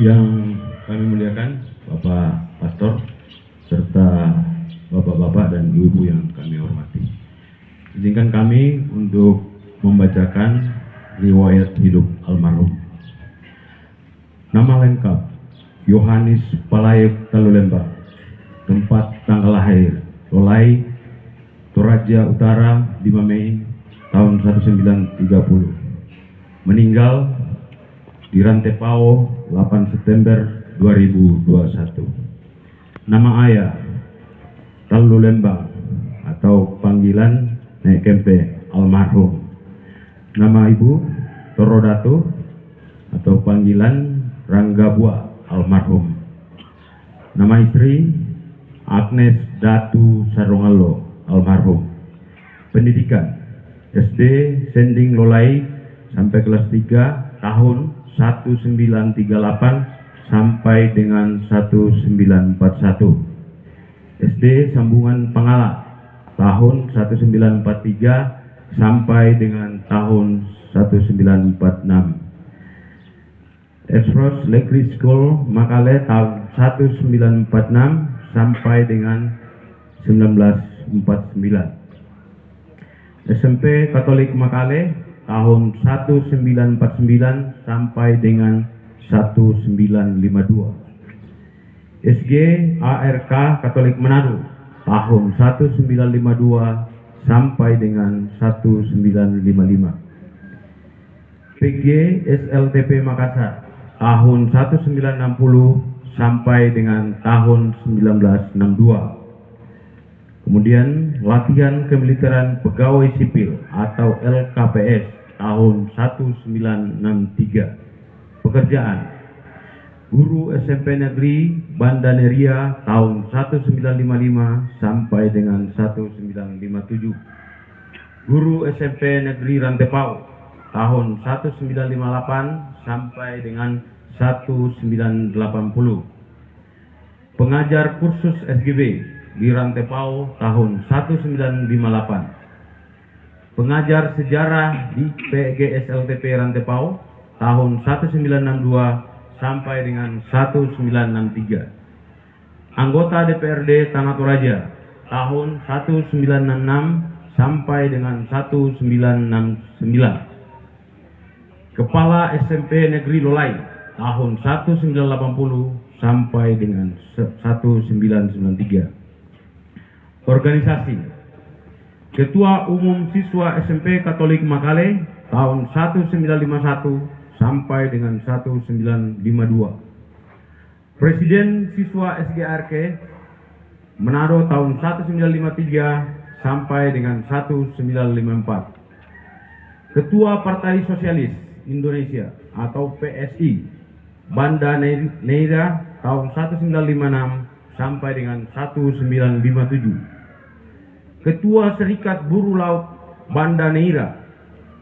Yang kami muliakan Bapak Pastor serta Bapak-bapak dan Ibu-ibu yang kami hormati. Izinkan kami untuk membacakan riwayat hidup almarhum. Nama lengkap Yohanes Palayek Talulembang. Tempat tanggal lahir Lolai, Toraja Utara, 5 Mei tahun 1930. Meninggal di Rantepao 8 September 2021. Nama ayah Talulembang atau panggilan Nek Kempe almarhum. Nama ibu Torodato atau panggilan Ranggabua almarhum. Nama istri Agnes Datu Sarongalo almarhum. Pendidikan SD Sending Lolai sampai kelas 3 tahun 1938 sampai dengan 1941. SD Sambungan Pangala tahun 1943 sampai dengan tahun 1946. Express Lekri School Makale tahun 1946 sampai dengan 1949. SMP Katolik Makale tahun 1949 sampai dengan 1952. SG ARK Katolik Manado tahun 1952 sampai dengan 1955. PG SLTP Makassar tahun 1960 sampai dengan tahun 1962. Kemudian latihan kemiliteran pegawai sipil atau LKPS tahun 1963. Pekerjaan guru SMP Negeri Banda Neria tahun 1955 sampai dengan 1957. Guru SMP Negeri Rantepao tahun 1958 sampai dengan 1980. Pengajar kursus SGB di Rantepao tahun 1958. Pengajar sejarah di PGSLTP Rantepao tahun 1962 sampai dengan 1963. Anggota DPRD Tanah Toraja tahun 1966 sampai dengan 1969. Kepala SMP Negeri Lolai tahun 1980 sampai dengan 1993. Organisasi Ketua Umum Siswa SMP Katolik Makale tahun 1951 sampai dengan 1952. Presiden Siswa SGRK Manado tahun 1953 sampai dengan 1954. Ketua Partai Sosialis Indonesia atau PSI Banda Neira tahun 1956 sampai dengan 1957. Ketua Serikat Buruh Laut Banda Neira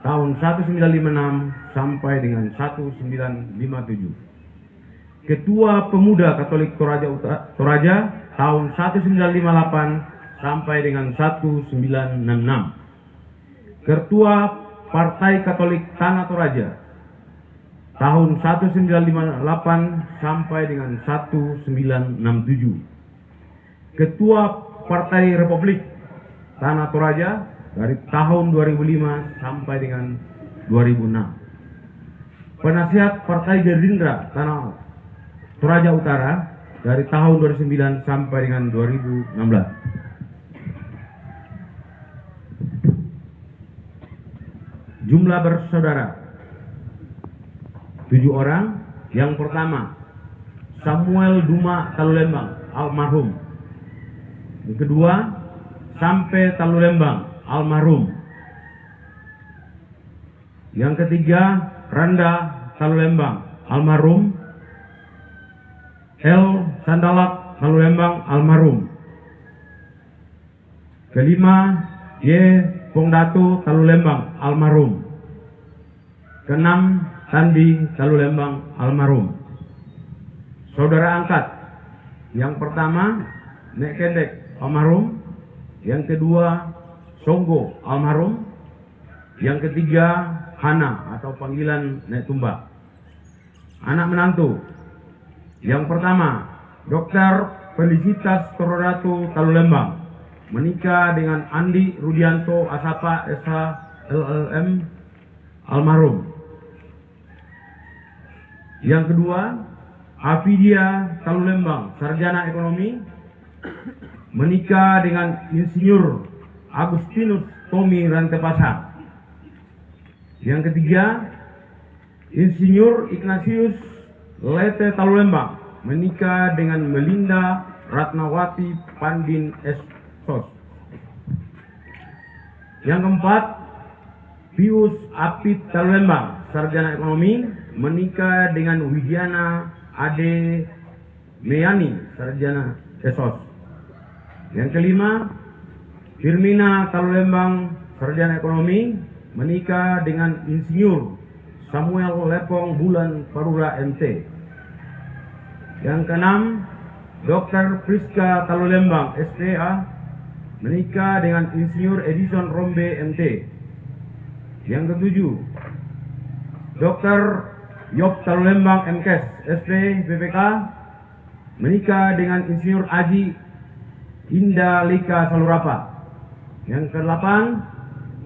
tahun 1956 sampai dengan 1957. Ketua Pemuda Katolik Toraja tahun 1958 sampai dengan 1966. Ketua Partai Katolik Tanah Toraja tahun 1958 sampai dengan 1967. Ketua Partai Republik Tanah Toraja dari tahun 2005 sampai dengan 2006. Penasihat Partai Gerindra Tanah Toraja Utara dari tahun 2009 sampai dengan 2016. Jumlah bersaudara 7 orang. Yang pertama Samuel Duma Talulembang almarhum. Yang kedua Sampe Talulembang almarhum. Yang ketiga Randa Talulembang almarhum. L Sandalak Talulembang almarhum. Kelima Y Pongdatu Talulembang almarhum. Keenam Sandi Talulembang almarhum. Saudara angkat yang pertama Nek Kendek almarhum. Yang kedua Songgo almarhum. Yang ketiga Hana atau panggilan Nek Tumbak. Anak menantu Yang pertama, Dr. Felicitas Torodatu Talulembang, menikah dengan Andi Rudianto Asapa SH LLM, almarhum. Yang kedua, Afidia Talulembang, sarjana ekonomi, menikah dengan Insinyur Agustinus Tommy Rantepasa. Yang ketiga, Insinyur Ignatius Lete Talulembang, menikah dengan Melinda Ratnawati Pandin Sos. Yang keempat, Pius Apit Talulembang, sarjana ekonomi, menikah dengan Widiana Ade Meyani, sarjana Sos. Yang kelima, Firmina Talulembang, sarjana ekonomi, menikah dengan Insinyur Samuel Lepong Bulan Parura MT. Yang keenam, Dr. Priska Talulembang SPA, menikah dengan Insinyur Edison Rombe MT. Yang ketujuh, Dr. Yop Talulembang MKes SP PPK, menikah dengan Insinyur Aji Indah Lika Salurapa. Yang kedelapan,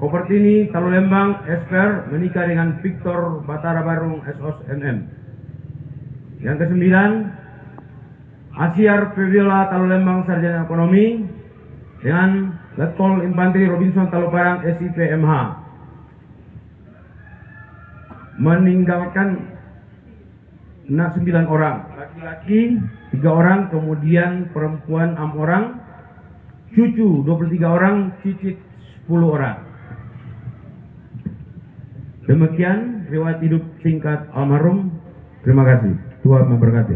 Kopertini Talulembang Esper, menikah dengan Victor Batara Barung SOS MM. Yang kesembilan, Asyar Febiola Talulembang, sarjana ekonomi, dengan Letkol Infanteri Robinson Taluparang SIP MH, meninggalkan 9 orang, laki-laki 3 orang, kemudian perempuan 6 orang, cucu 23 orang, cicit 10 orang. Demikian riwayat hidup singkat almarhum. Terima kasih. Tuhan memberkati.